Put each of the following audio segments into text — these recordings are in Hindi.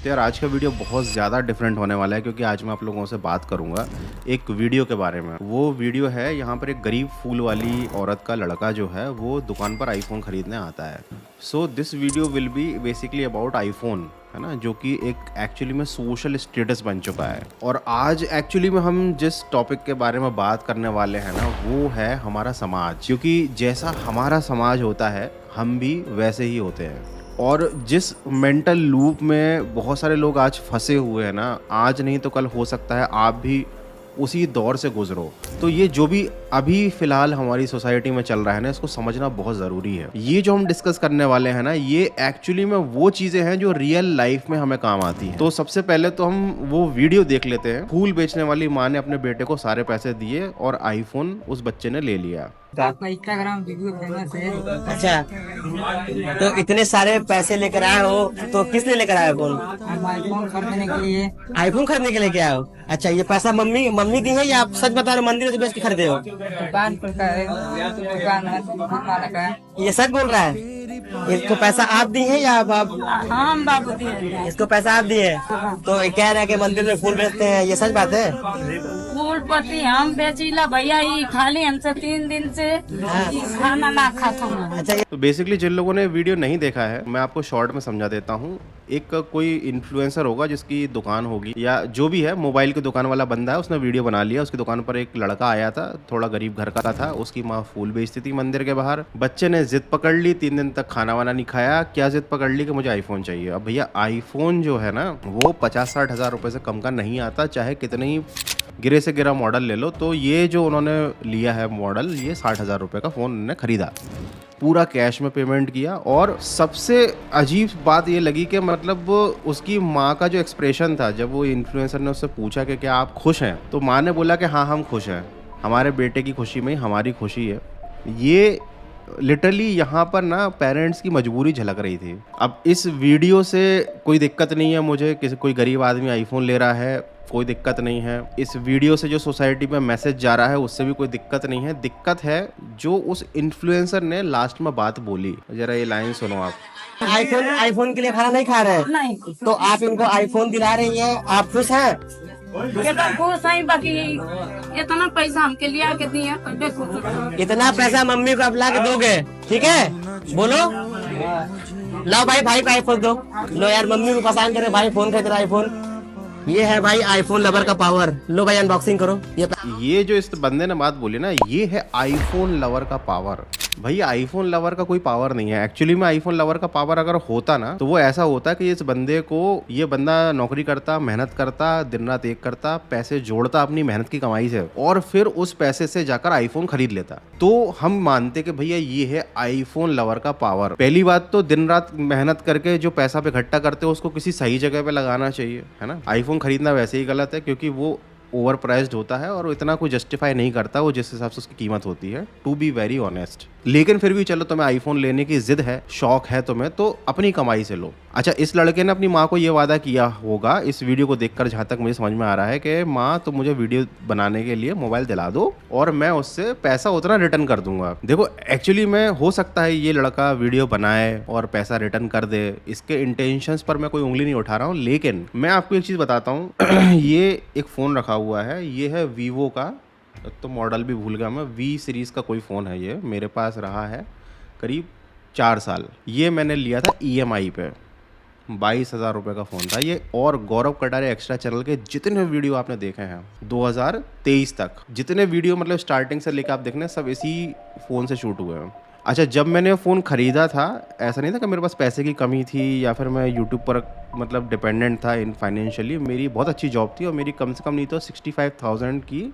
तो यार आज का वीडियो बहुत ज़्यादा डिफरेंट होने वाला है क्योंकि आज मैं आप लोगों से बात करूंगा एक वीडियो के बारे में। वो वीडियो है यहाँ पर एक गरीब फूल वाली औरत का लड़का जो है वो दुकान पर आईफोन खरीदने आता है। So this video will be basically about iPhone, है ना, जो कि एक एक्चुअली में सोशल स्टेटस बन चुका है। और आज एक्चुअली में हम जिस टॉपिक के बारे में बात करने वाले हैं ना वो है हमारा समाज, क्योंकि जैसा हमारा समाज होता है हम भी वैसे ही होते हैं। और जिस मेंटल लूप में बहुत सारे लोग आज फंसे हुए हैं ना, आज नहीं तो कल हो सकता है आप भी उसी दौर से गुजरो। तो ये जो भी अभी फिलहाल हमारी सोसाइटी में चल रहा है ना, इसको समझना बहुत ज़रूरी है। ये जो हम डिस्कस करने वाले हैं ना, ये एक्चुअली में वो चीज़ें हैं जो रियल लाइफ में हमें काम आती हैं। तो सबसे पहले तो हम वो वीडियो देख लेते हैं। फूल बेचने वाली माँ ने अपने बेटे को सारे पैसे दिए और आईफोन उस बच्चे ने ले लिया। आपका इंस्टाग्राम वीडियो फेमस है। अच्छा, तो इतने सारे पैसे लेकर आए हो तो किस लिए लेकर आए फोन? हम आईफोन खरीदने के लिए। आईफोन खरीदने के लिए क्या हो? अच्छा, ये पैसा मम्मी दी है या आप सच बता रहे हो मंदिर से बेच के खरीदे हो? दुकान पर का है, दुकान है, मालिक है। ये सच बोल रहा है? इसको पैसा आप दी है या आप हाँ हम बाबू दिए। इसको पैसा आप दिए? तो ये कह रहे हैं कि मंदिर में फूल बेचते हैं, ये सच बात है? फूल पत्ती हम बेचीला भैया, ये खाली हमसे 3 दिन से खाना ना खाता हूँ। अच्छा, तो बेसिकली जिन लोगों ने वीडियो नहीं देखा है मैं आपको शॉर्ट में समझा देता हूँ। एक कोई इन्फ्लुएंसर होगा जिसकी दुकान होगी या जो भी है, मोबाइल की दुकान वाला बंदा है, उसने वीडियो बना लिया। उसकी दुकान पर एक लड़का आया था, थोड़ा गरीब घर का था। उसकी माँ फूल बेचती थी मंदिर के बाहर। बच्चे ने जिद पकड़ ली, 3 दिन तक खाना वाना नहीं खाया। क्या जिद पकड़ ली कि मुझे आईफोन चाहिए। अब भैया आईफोन जो है ना वो 50-60 हज़ार रुपये से कम का नहीं आता, चाहे कितने ही गिरे से गिरा मॉडल ले लो। तो ये जो उन्होंने लिया है मॉडल, ये 60 हज़ार रुपये का फ़ोन उन्होंने खरीदा, पूरा कैश में पेमेंट किया। और सबसे अजीब बात ये लगी कि मतलब उसकी माँ का जो एक्सप्रेशन था जब वो इन्फ्लुएंसर ने उससे पूछा कि क्या आप खुश हैं, तो माँ ने बोला कि हाँ हम खुश हैं, हमारे बेटे की खुशी में हमारी खुशी है। ये लिटरली यहाँ पर ना पेरेंट्स की मजबूरी झलक रही थी। अब इस वीडियो से कोई दिक्कत नहीं है मुझे, किसी कोई गरीब आदमी आईफोन ले रहा है, कोई दिक्कत नहीं है। इस वीडियो से जो सोसाइटी में मैसेज जा रहा है उससे भी कोई दिक्कत नहीं है। दिक्कत है जो उस इन्फ्लुएंसर ने लास्ट में बात बोली। जरा ये लाइन सुनो आप। आईफोन के लिए खाना नहीं खा रहे? नहीं, तो आप इनको आईफोन दिला रही हैं, आप खुश हैं? ये तो खुश है, बाकी इतना पैसा हमके लिए आके दिए, इतना पैसा मम्मी को आप ला के दोगे? ठीक है, बोलो। लाओ भाई को आईफोन दो। लो यार, मम्मी को पसंद करे भाई, फोन खरीद रहा आईफोन। ये है भाई आईफोन लवर का पावर। लो भाई अनबॉक्सिंग करो। ये जो इस बंदे ने बात बोली ना, ये है आईफोन लवर का पावर। भाई आईफोन लवर का कोई पावर नहीं है। एक्चुअली में आईफोन लवर का पावर अगर होता ना तो वो ऐसा होता कि इस बंदे को, ये बंदा नौकरी करता, मेहनत करता, दिन रात एक करता, पैसे जोड़ता अपनी मेहनत की कमाई से, और फिर उस पैसे से जाकर आईफोन खरीद लेता। तो हम मानते कि भैया ये है आईफोन लवर का पावर। पहली बात तो दिन रात मेहनत करके जो पैसा पे इकट्ठा करते हो उसको किसी सही जगह पे लगाना चाहिए, है ना। आईफोन खरीदना वैसे ही गलत है क्योंकि वो ओवर प्राइस्ड होता है और इतना कोई जस्टिफाई नहीं करता वो जिस हिसाब से उसकी कीमत होती है, टू बी वेरी ऑनेस्ट। लेकिन फिर भी चलो, तुम्हें आईफोन लेने की जिद है, शौक है तुम्हें, तो अपनी कमाई से लो। अच्छा, इस लड़के ने अपनी माँ को ये वादा किया होगा इस वीडियो को देखकर, जहाँ तक मुझे समझ में आ रहा है, कि माँ तुम मुझे वीडियो बनाने के लिए मोबाइल दिला दो और मैं उससे पैसा उतना रिटर्न कर दूंगा। देखो एक्चुअली में हो सकता है ये लड़का वीडियो बनाए और पैसा रिटर्न कर दे, इसके इंटेंशंस पर मैं कोई उंगली नहीं उठा रहा हूँ। लेकिन मैं आपको एक चीज़ बताता हूँ ये एक फ़ोन रखा हुआ है, ये है वीवो का, तो मॉडल भी भूल गया मैं, वी सीरीज़ का कोई फ़ोन है। ये मेरे पास रहा है करीब 4 साल। ये मैंने लिया था EMI पे, 22 हज़ार रुपये का फ़ोन था ये। और गौरव कटारे एक्स्ट्रा चैनल के जितने वीडियो आपने देखे हैं 2023 तक, जितने वीडियो मतलब स्टार्टिंग से लेकर आप देखने, सब इसी फ़ोन से शूट हुए हैं। अच्छा, जब मैंने फ़ोन ख़रीदा था ऐसा नहीं था कि मेरे पास पैसे की कमी थी या फिर मैं यूट्यूब पर मतलब डिपेंडेंट था इन फाइनेंशियली। मेरी बहुत अच्छी जॉब थी और मेरी कम से कम नहीं तो 65,000 की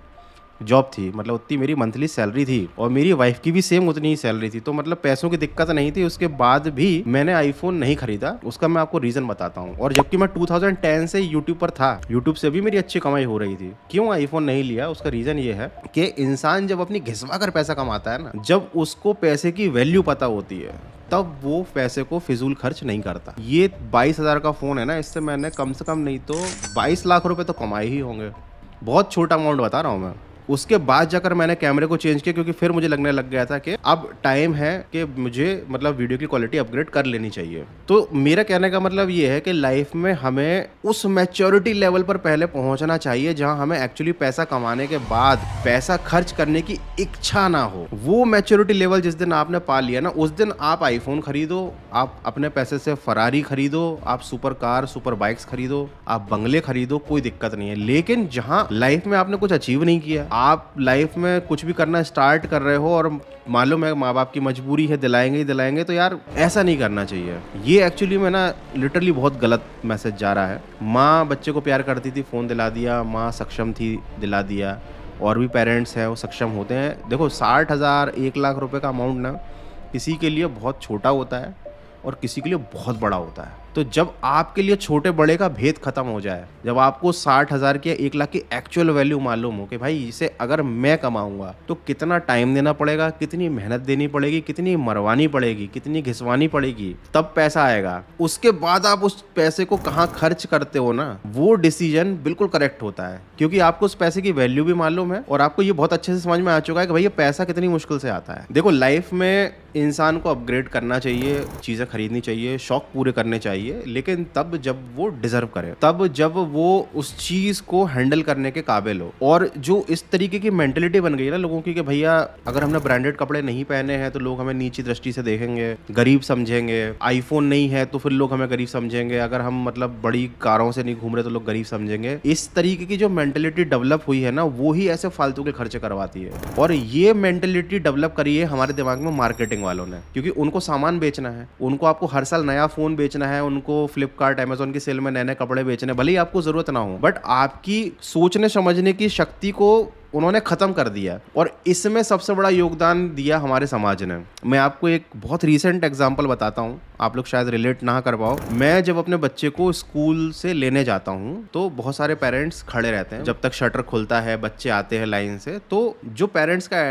जॉब थी, मतलब उतनी मेरी मंथली सैलरी थी। और मेरी वाइफ की भी सेम उतनी ही सैलरी थी, तो मतलब पैसों की दिक्कत नहीं थी। उसके बाद भी मैंने आईफोन नहीं खरीदा, उसका मैं आपको रीज़न बताता हूँ। और जबकि मैं 2010 से यूट्यूब पर था, यूट्यूब से भी मेरी अच्छी कमाई हो रही थी। क्यों आईफोन नहीं लिया, उसका रीज़न ये है कि इंसान जब अपनी घिसवा कर पैसा कमाता है ना, जब उसको पैसे की वैल्यू पता होती है, तब वो पैसे को फिजूल खर्च नहीं करता। ये 22 हज़ार का फ़ोन है ना, इससे मैंने कम से कम नहीं तो 22 लाख रुपए तो कमाए ही होंगे। बहुत छोटा अमाउंट बता रहा हूँ मैं। उसके बाद जाकर मैंने कैमरे को चेंज किया, क्योंकि फिर मुझे लगने लग गया था कि अब टाइम है कि मुझे मतलब वीडियो की क्वालिटी अपग्रेड कर लेनी चाहिए। तो मेरा कहने का मतलब ये है कि लाइफ में हमें उस मैच्योरिटी लेवल पर पहले पहुंचना चाहिए जहां हमें एक्चुअली पैसा कमाने के बाद पैसा खर्च करने की इच्छा ना हो। वो मैच्योरिटी लेवल जिस दिन आपने पा लिया ना, उस दिन आप आईफोन खरीदो, आप अपने पैसे से फरारी खरीदो, आप सुपर कार सुपर बाइक्स खरीदो, आप बंगले खरीदो, कोई दिक्कत नहीं है। लेकिन जहां लाइफ में आपने कुछ अचीव नहीं किया, आप लाइफ में कुछ भी करना स्टार्ट कर रहे हो और मालूम है माँ बाप की मजबूरी है, दिलाएंगे ही दिलाएंगे, तो यार ऐसा नहीं करना चाहिए। ये एक्चुअली में ना लिटरली बहुत गलत मैसेज जा रहा है। माँ बच्चे को प्यार करती थी, फ़ोन दिला दिया, माँ सक्षम थी, दिला दिया। और भी पेरेंट्स हैं वो सक्षम होते हैं। देखो 60,000 1 लाख रुपए का अमाउंट ना किसी के लिए बहुत छोटा होता है और किसी के लिए बहुत बड़ा होता है। तो जब आपके लिए छोटे बड़े का भेद खत्म हो जाए, जब आपको 60,000 की 1 लाख की एक्चुअल वैल्यू मालूम हो कि भाई इसे अगर मैं कमाऊंगा तो कितना टाइम देना पड़ेगा, कितनी मेहनत देनी पड़ेगी, कितनी मरवानी पड़ेगी, कितनी घिसवानी पड़ेगी, तब पैसा आएगा। उसके बाद आप उस पैसे को कहाँ खर्च करते हो ना, वो डिसीजन बिल्कुल करेक्ट होता है, क्योंकि आपको उस पैसे की वैल्यू भी मालूम है और आपको ये बहुत अच्छे से समझ में आ चुका है कि भाई ये पैसा कितनी मुश्किल से आता है। देखो लाइफ में इंसान को अपग्रेड करना चाहिए, चीज़ें खरीदनी चाहिए, शौक पूरे करने चाहिए, लेकिन तब जब वो डिजर्व करे, तब जब वो उस चीज को हैंडल करने के काबिल हो। और जो इस तरीके की मेंटेलिटी बन गई है ना लोगों की कि भैया अगर हमने ब्रांडेड कपड़े नहीं पहने हैं तो लोग हमें नीची दृष्टि से देखेंगे, गरीब समझेंगे, आईफोन नहीं है तो फिर लोग हमें गरीब समझेंगे, अगर हम मतलब बड़ी कारों से नहीं घूम रहे तो लोग गरीब समझेंगे। इस तरीके की जो मेंटेलिटी डेवलप हुई है ना, वो ही ऐसे फालतू के खर्चे करवाती है। और ये मेंटेलिटी डेवलप करी है हमारे दिमाग में मार्केटिंग वालों ने, क्योंकि उनको सामान बेचना है, उनको आपको हर साल नया फोन बेचना है, उनको फ्लिपकार्ट अमेज़न की सेल में नए नए कपड़े बेचने, भले ही आपको जरूरत ना हो, बट आपकी सोचने समझने की शक्ति को उन्होंने खत्म कर दिया। और इसमें सबसे बड़ा योगदान दिया हमारे समाज ने। मैं आपको एक बहुत रीसेंट एग्जांपल बताता हूँ, आप लोग शायद रिलेट ना कर पाओ। मैं जब अपने बच्चे को स्कूल से लेने जाता हूँ तो बहुत सारे पेरेंट्स खड़े रहते हैं, जब तक शटर खुलता है बच्चे आते हैं लाइन से। तो जो पेरेंट्स का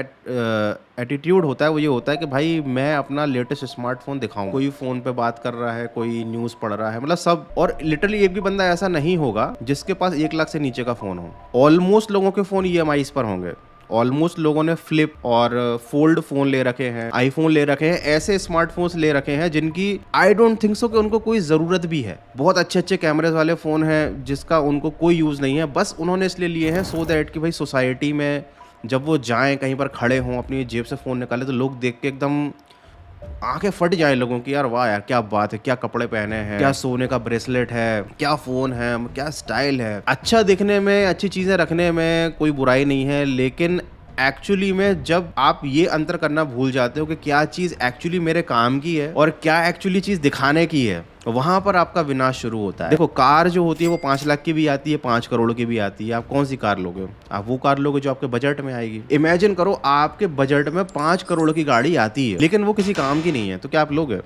एटीट्यूड होता है वो ये होता है कि भाई मैं अपना लेटेस्ट स्मार्टफोन दिखाऊं। कोई फोन पे बात कर रहा है, कोई न्यूज़ पढ़ रहा है, मतलब सब। और लिटरली एक भी बंदा ऐसा नहीं होगा जिसके पास 1 लाख से नीचे का फोन हो। ऑलमोस्ट लोगों के फोन EMI पर होंगे, ऑलमोस्ट लोगों ने फ्लिप और फोल्ड फोन ले रखे हैं, आईफोन ले रखे हैं, ऐसे स्मार्टफोन्स ले रखे हैं जिनकी आई डोंट थिंक सो कि उनको कोई ज़रूरत भी है। बहुत अच्छे अच्छे कैमरेज वाले फ़ोन हैं जिसका उनको कोई यूज़ नहीं है, बस उन्होंने इसलिए लिए हैं सो दैट कि भाई सोसाइटी में जब वो जाएं, कहीं पर खड़े हों, अपनी जेब से फ़ोन निकाले तो लोग देख के एकदम आंखें फट जाए लोगों की, यार वाह यार क्या बात है, क्या कपड़े पहने हैं, क्या सोने का ब्रेसलेट है, क्या फोन है, क्या स्टाइल है। अच्छा दिखने में, अच्छी चीजें रखने में कोई बुराई नहीं है, लेकिन एक्चुअली में जब आप ये अंतर करना भूल जाते हो कि क्या चीज एक्चुअली मेरे काम की है और क्या एक्चुअली चीज दिखाने की है, वहां पर आपका विनाश शुरू होता है। देखो कार जो होती है वो 5 लाख की भी आती है, 5 करोड़ की भी आती है। आप कौन सी कार लोगे? आप वो कार लोगे जो आपके बजट में आएगी। इमेजिन करो आपके बजट में 5 करोड़ की गाड़ी आती है लेकिन वो किसी काम की नहीं है, तो क्या आप लोगे?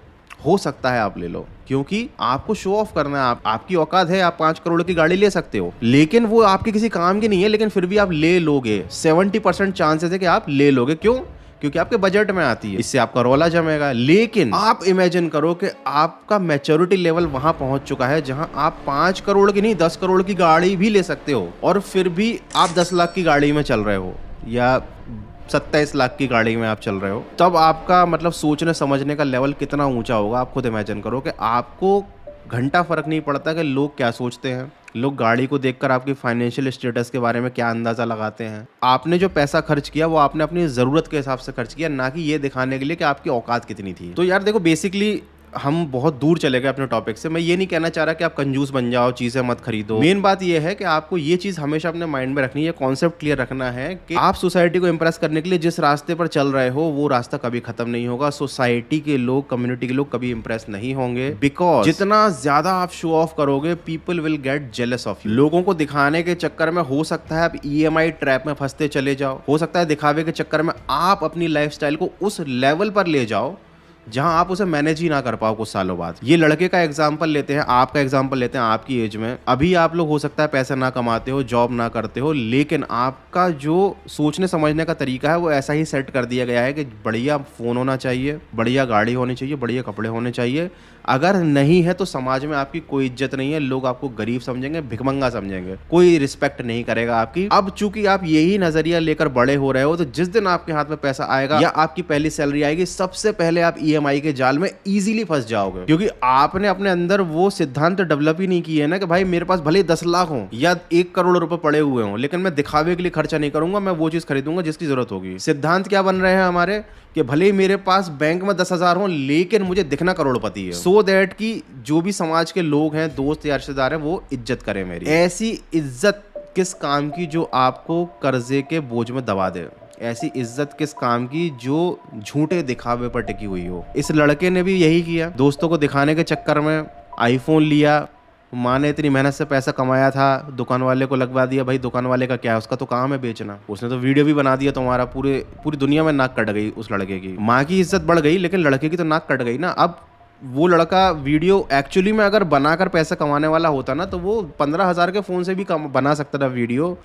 हो सकता है आप ले लो, क्योंकि आपको शो ऑफ करना है, आपकी औकात है, आप 5 करोड़ की गाड़ी ले सकते हो, लेकिन वो आपके किसी काम की नहीं है, लेकिन फिर भी आप ले लोगे। 70% चांसेस है कि आप ले लोगे। क्यों? क्योंकि आपके बजट में आती है, इससे आपका रौला जमेगा। लेकिन आप इमेजिन करो कि आपका मैच्योरिटी लेवल वहां पहुंच चुका है जहां आप 5 करोड़ की नहीं 10 करोड़ की गाड़ी भी ले सकते हो, और फिर भी आप 10 लाख की गाड़ी में चल रहे हो या 27 लाख की गाड़ी में आप चल रहे हो। तब आपका मतलब सोचने समझने का लेवल कितना ऊंचा होगा, आप खुद इमेजिन करो कि आपको घंटा फर्क नहीं पड़ता कि लोग क्या सोचते हैं। लोग गाड़ी को देखकर आपकी फाइनेंशियल स्टेटस के बारे में क्या अंदाजा लगाते हैं। आपने जो पैसा खर्च किया वो आपने अपनी ज़रूरत के हिसाब से खर्च किया, ना कि ये दिखाने के लिए कि आपकी औकात कितनी थी। तो यार देखो, बेसिकली हम बहुत दूर चले गए अपने टॉपिक से। मैं ये नहीं कहना चाह रहा कि आप कंजूस बन जाओ, चीज़ें मत खरीदो। मेन बात ये है कि आपको ये चीज़ हमेशा अपने माइंड में रखनी है, कॉन्सेप्ट क्लियर रखना है कि आप सोसाइटी को इंप्रेस करने के लिए जिस रास्ते पर चल रहे हो वो रास्ता कभी खत्म नहीं होगा। सोसाइटी के लोग, कम्युनिटी के लोग कभी इंप्रेस नहीं होंगे, बिकॉज जितना ज्यादा आप शो ऑफ करोगे people will get jealous of you. लोगों को दिखाने के चक्कर में हो सकता है आप EMI ट्रैप में फंसते चले जाओ, हो सकता है दिखावे के चक्कर में आप अपनी लाइफस्टाइल को उस लेवल पर ले जाओ जहां आप उसे मैनेज ही ना कर पाओ कुछ सालों बाद। ये लड़के का एग्जांपल लेते हैं, आपका एग्जांपल लेते हैं। आपकी एज में अभी आप लोग हो सकता है पैसा ना कमाते हो, जॉब ना करते हो, लेकिन आपका जो सोचने समझने का तरीका है वो ऐसा ही सेट कर दिया गया है कि बढ़िया फोन होना चाहिए, बढ़िया गाड़ी होनी चाहिए, बढ़िया कपड़े होने चाहिए। अगर नहीं है तो समाज में आपकी कोई इज्जत नहीं है, लोग आपको गरीब समझेंगे, भिखमंगा समझेंगे, कोई रिस्पेक्ट नहीं करेगा आपकी। अब चूंकि आप यही नजरिया लेकर बड़े हो रहे हो, तो जिस दिन आपके हाथ में पैसा आएगा या आपकी पहली सैलरी आएगी, सबसे पहले आप EMI के जाल में इजीली फंस जाओगे, क्योंकि आपने अपने अंदर वो सिद्धांत डेवलप ही नहीं किए है ना कि भाई मेरे पास भले 10 लाख हो या 1 करोड़ रुपए पड़े हुए हों, लेकिन मैं दिखावे के लिए खर्चा नहीं करूंगा, मैं वो चीज खरीदूंगा जिसकी जरूरत होगी। सिद्धांत क्या बन रहे हैं हमारे कि भले ही मेरे पास बैंक में 10,000 हो, लेकिन मुझे दिखना करोड़पति है, सो दैट कि जो भी समाज के लोग हैं, दोस्त या रिश्तेदार हैं, वो इज्जत करें मेरी। ऐसी इज्जत किस काम की जो आपको कर्जे के बोझ में दबा दे? ऐसी इज्जत किस काम की जो झूठे दिखावे पर टिकी हुई हो? इस लड़के ने भी यही किया, दोस्तों को दिखाने के चक्कर में आईफोन लिया, माँ ने इतनी मेहनत से पैसा कमाया था, दुकान वाले को लगवा दिया। भाई दुकान वाले का क्या है, उसका तो काम है बेचना, उसने तो वीडियो भी बना दिया तुम्हारा, पूरी दुनिया में नाक कट गई उस लड़के की। माँ की इज्जत बढ़ गई, लेकिन लड़के की तो नाक कट गई ना। अब वो लड़का वीडियो एक्चुअली में अगर बनाकर पैसा कमाने वाला होता ना, तो वो 15,000 के फ़ोन से भी बना सकता था वीडियो।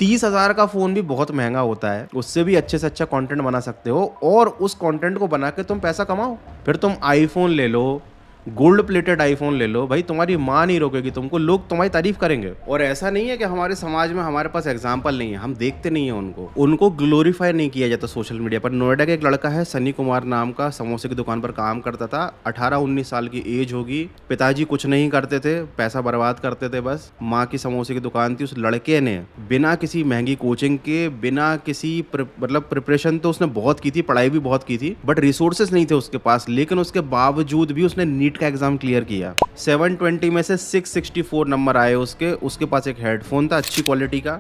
30,000 का फ़ोन भी बहुत महंगा होता है, उससे भी अच्छे से अच्छा कंटेंट बना सकते हो, और उस कंटेंट को बना के तुम पैसा कमाओ। फिर तुम आईफोन ले लो, गोल्ड प्लेटेड आईफोन ले लो, भाई तुम्हारी माँ नहीं रोकेगी तुमको, लोग तुम्हारी तारीफ करेंगे। और ऐसा नहीं है कि हमारे समाज में हमारे पास एग्जाम्पल नहीं है, हम देखते नहीं है उनको ग्लोरीफाई नहीं किया जाता सोशल मीडिया पर। नोएडा का एक लड़का है सनी कुमार नाम का, समोसे की दुकान पर काम करता था, 18-19 साल की एज होगी, पिताजी कुछ नहीं करते थे, पैसा बर्बाद करते थे बस, माँ की समोसे की दुकान थी। उस लड़के ने बिना किसी महंगी कोचिंग के, बिना किसी प्रिपरेशन तो उसने बहुत की थी, पढ़ाई भी बहुत की थी, बट रिसोर्सेज नहीं थे उसके पास, लेकिन उसके बावजूद भी उसने नीट का एग्जाम क्लियर किया। 720 में से 664 नंबर आए उसके पास एक हेडफोन था अच्छी क्वालिटी का,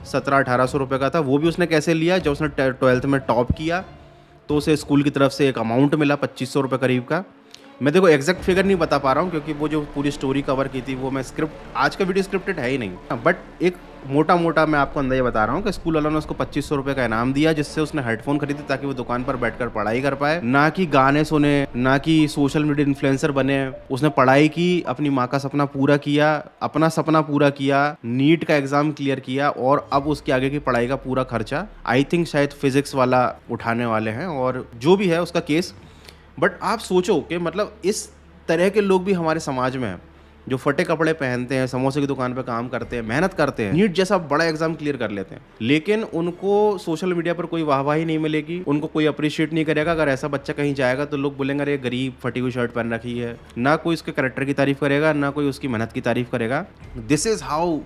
1700-1800 रुपए का था। वो भी उसने कैसे लिया, जब उसने 12th में टॉप किया तो उसे स्कूल की तरफ से एक अमाउंट मिला 2500 रुपये करीब का। मैं देखो एग्जैक्ट फिगर नहीं बता पा रहा हूँ, क्योंकि वो जो पूरी स्टोरी कवर की थी वो मैं आज का वीडियो स्क्रिप्टेड है ही नहीं, बट एक मोटा मैं आपको अंदाजा बता रहा हूँ कि स्कूल वालों ने उसको 2500 रुपये का इनाम दिया, जिससे उसने हेडफोन खरीदे ताकि वो दुकान पर बैठकर पढ़ाई कर पाए, ना कि गाने सुने, ना कि सोशल मीडिया इन्फ्लुएंसर बने। उसने पढ़ाई की, अपनी माँ का सपना पूरा किया, अपना सपना पूरा किया, नीट का एग्जाम क्लियर किया, और अब उसके आगे की पढ़ाई का पूरा खर्चा आई थिंक शायद फिजिक्स वाला उठाने वाले हैं, और जो भी है उसका केस। बट आप सोचो कि मतलब इस तरह के लोग भी हमारे समाज में हैं, जो फटे कपड़े पहनते हैं, समोसे की दुकान पे काम करते हैं, मेहनत करते हैं, नीट जैसा बड़ा एग्जाम क्लियर कर लेते हैं, लेकिन उनको सोशल मीडिया पर कोई वाहवाही नहीं मिलेगी, उनको कोई अप्रिशिएट नहीं करेगा। अगर ऐसा बच्चा कहीं जाएगा तो लोग बोलेंगे अरे गरीब फटी हुई शर्ट पहन रखी है, ना कोई उसके कैरेक्टर की तारीफ करेगा, ना कोई उसकी मेहनत की तारीफ करेगा। This is how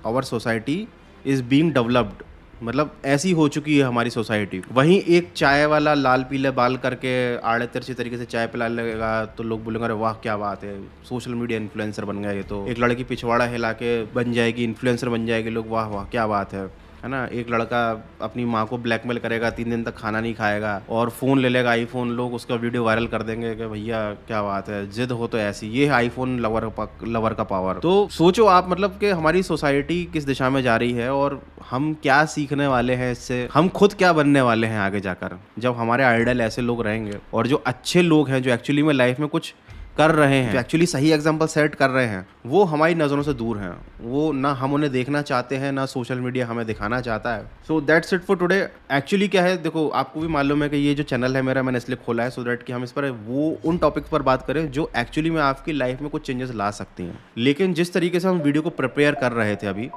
our society is being developed, मतलब ऐसी हो चुकी है हमारी सोसाइटी। वहीं एक चाय वाला लाल पीले बाल करके आड़े तिरछे तरीके से चाय पिला लगेगा तो लोग बोलेंगे अरे वाह क्या बात है, सोशल मीडिया इन्फ्लुएंसर बन गया ये तो। एक लड़की पिछवाड़ा हिला के बन जाएगी, इन्फ्लुएंसर बन जाएगी, लोग वाह वाह क्या बात है ना। एक लड़का अपनी माँ को ब्लैकमेल करेगा, 3 दिन तक खाना नहीं खाएगा और फ़ोन ले लेगा आईफोन, लोग उसका वीडियो वायरल कर देंगे कि भैया क्या बात है, जिद हो तो ऐसी। ये है आईफोन लवर का पावर। तो सोचो आप मतलब कि हमारी सोसाइटी किस दिशा में जा रही है और हम क्या सीखने वाले हैं इससे, हम खुद क्या बनने वाले हैं आगे जाकर, जब हमारे आइडल ऐसे लोग रहेंगे। और जो अच्छे लोग हैं, जो एक्चुअली में लाइफ में कुछ कर रहे हैं, जो एक्चुअली सही एग्जाम्पल सेट कर रहे हैं, वो हमारी नज़रों से दूर हैं। वो ना हम उन्हें देखना चाहते हैं, ना सोशल मीडिया हमें दिखाना चाहता है। So that's it for today. Actually क्या है, देखो आपको भी मालूम है कि ये जो चैनल है मेरा, मैंने इसलिए खोला है सो दैट कि हम इस पर वो उन टॉपिक्स पर बात करें जो एक्चुअली में आपकी लाइफ में कुछ चेंजेस ला सकती हैं। लेकिन जिस तरीके से हम वीडियो को प्रिपेयर कर रहे थे अभी,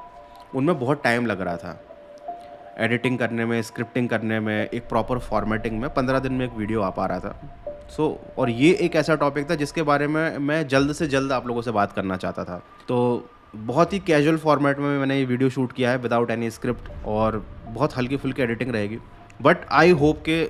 उनमें बहुत टाइम लग रहा था, एडिटिंग करने में, स्क्रिप्टिंग करने में, एक प्रॉपर फॉर्मेटिंग में 15 दिन में एक वीडियो आ पा रहा था। और ये एक ऐसा टॉपिक था जिसके बारे में मैं जल्द से जल्द आप लोगों से बात करना चाहता था। तो बहुत ही कैजुअल फॉर्मेट में मैंने ये वीडियो शूट किया है विदाउट एनी स्क्रिप्ट, और बहुत हल्की फुल्की एडिटिंग रहेगी। बट आई होप कि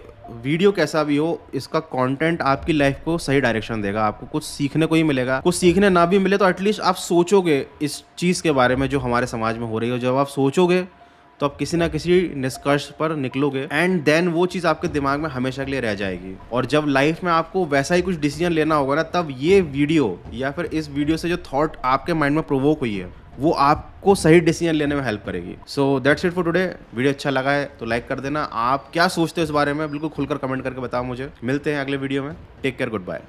वीडियो कैसा भी हो, इसका कंटेंट आपकी लाइफ को सही डायरेक्शन देगा, आपको कुछ सीखने को ही मिलेगा। कुछ सीखने ना भी मिले तो एटलीस्ट आप सोचोगे इस चीज़ के बारे में जो हमारे समाज में हो रही है। जब आप सोचोगे तो आप किसी ना किसी निष्कर्ष पर निकलोगे, एंड देन वो चीज़ आपके दिमाग में हमेशा के लिए रह जाएगी। और जब लाइफ में आपको वैसा ही कुछ डिसीजन लेना होगा ना, तब ये वीडियो या फिर इस वीडियो से जो थॉट आपके माइंड में प्रोवोक हुई है, वो आपको सही डिसीजन लेने में हेल्प करेगी। So that's it for today. Video अच्छा लगा है तो लाइक कर देना। आप क्या सोचते हो इस बारे में बिल्कुल खुलकर कमेंट करके बताओ मुझे। मिलते हैं अगले वीडियो में। Take care, good bye.